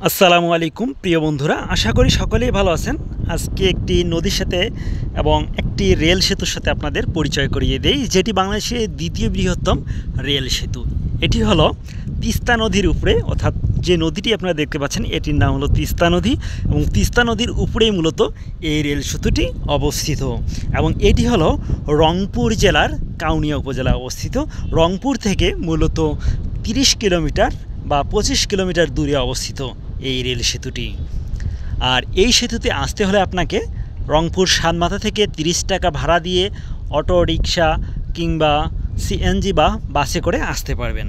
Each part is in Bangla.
আসসালামু আলাইকুম প্রিয় বন্ধুরা, আশা করি সকলেই ভালো আছেন। আজকে একটি নদীর সাথে এবং একটি রেল সেতুর সাথে আপনাদের পরিচয় করিয়ে দেই, যেটি বাংলাদেশের দ্বিতীয় বৃহত্তম রেল সেতু। এটি হলো তিস্তা নদীর উপরে, অর্থাৎ যে নদীটি আপনারা দেখতে পাচ্ছেন এটির নাম হলো তিস্তা নদী, এবং তিস্তা নদীর উপরেই মূলত এই রেল সেতুটি অবস্থিত। এবং এটি হলো রংপুর জেলার কাউনিয়া উপজেলায় অবস্থিত। রংপুর থেকে মূলত 30 কিলোমিটার বা 25 কিলোমিটার দূরে অবস্থিত এই রেল সেতুটি। আর এই সেতুতে আসতে হলে আপনাকে রংপুর সাতমাথা থেকে 30 টাকা ভাড়া দিয়ে অটো রিক্সা কিংবা সিএনজি বা বাসে করে আসতে পারবেন।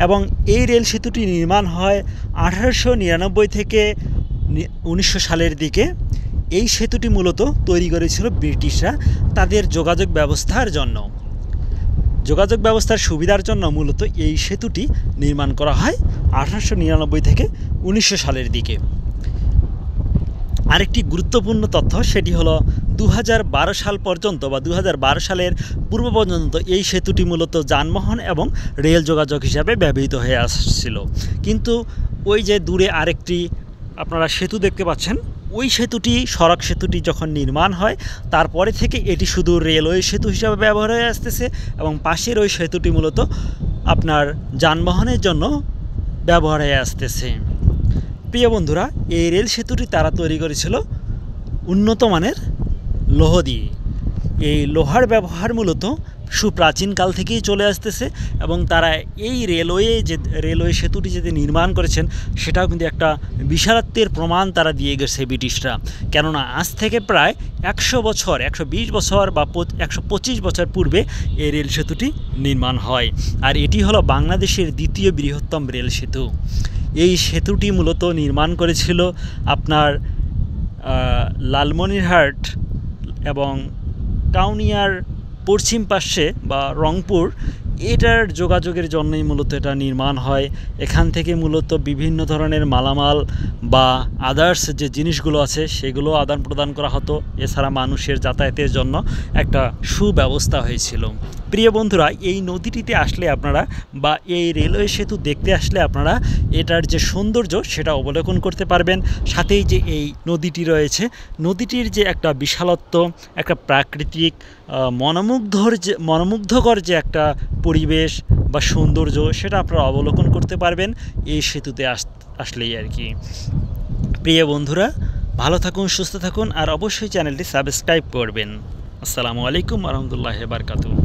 এবং এই রেল সেতুটি নির্মাণ হয় 1899 থেকে 1900 সালের দিকে। এই সেতুটি মূলত তৈরি করেছিল ব্রিটিশরা তাদের যোগাযোগ ব্যবস্থার জন্য। যোগাযোগ ব্যবস্থার সুবিধার জন্য মূলত এই সেতুটি নির্মাণ করা হয় 1899 থেকে 1900 সালের দিকে। আরেকটি গুরুত্বপূর্ণ তথ্য সেটি হলো 2012 সাল পর্যন্ত বা 2012 সালের পূর্ব পর্যন্ত এই সেতুটি মূলত যানবাহন এবং রেল যোগাযোগ হিসাবে ব্যবহৃত হয়ে আসছিল। কিন্তু ওই যে দূরে আরেকটি আপনারা সেতু দেখতে পাচ্ছেন, ওই সেতুটি সড়ক সেতুটি যখন নির্মাণ হয় তারপরে থেকে এটি শুধু রেলওয়ে সেতু হিসাবে ব্যবহার হয়ে আসতেছে, এবং পাশের ওই সেতুটি মূলত আপনার যানবাহনের জন্য ব্যবহার হয়ে আসতেছে। প্রিয় বন্ধুরা, এই রেল সেতুটি তারা তৈরি করেছিল উন্নত মানের লৌহ দিয়ে। এই লোহার ব্যবহার মূলত সুপ্রাচীনকাল থেকেই চলে আসতেছে, এবং তারা এই রেলওয়ে সেতুটি যেটি নির্মাণ করেছেন সেটাও কিন্তু একটা বিশালত্বের প্রমাণ তারা দিয়ে গেছে ব্রিটিশরা। কেননা আজ থেকে প্রায় 100 বছর, 120 বছর বা 125 বছর পূর্বে এই রেল সেতুটি নির্মাণ হয়। আর এটি হলো বাংলাদেশের দ্বিতীয় বৃহত্তম রেল সেতু। এই সেতুটি মূলত নির্মাণ করেছিল আপনার লালমনিরহাট এবং কাউনিয়ার পশ্চিম পাশে বা রংপুর, এটার যোগাযোগের জন্যই মূলত এটা নির্মাণ হয়। এখান থেকে মূলত বিভিন্ন ধরনের মালামাল বা আদার্স যে জিনিসগুলো আছে সেগুলো আদান প্রদান করা হতো। এছাড়া মানুষের যাতায়াতের জন্য একটা সুব্যবস্থা হয়েছিল। প্রিয় বন্ধুরা, এই নদীটিতে আসলে আপনারা বা এই রেলওয়ে সেতু দেখতে আসলে আপনারা এটার যে সৌন্দর্য সেটা অবলোকন করতে পারবেন। সাথেই যে এই নদীটি রয়েছে, নদীটির যে একটা বিশালত্ব, একটা প্রাকৃতিক মনোমুগ্ধকর যে একটা পরিবেশ বা সৌন্দর্য, সেটা আপনারা অবলোকন করতে পারবেন এই সেতুতে আসলেই আর কি। প্রিয় বন্ধুরা, ভালো থাকুন, সুস্থ থাকুন, আর অবশ্যই চ্যানেলটি সাবস্ক্রাইব করবেন। আসসালামু আলাইকুম ওয়া রাহমাতুল্লাহি ওয়া বারাকাতুহু।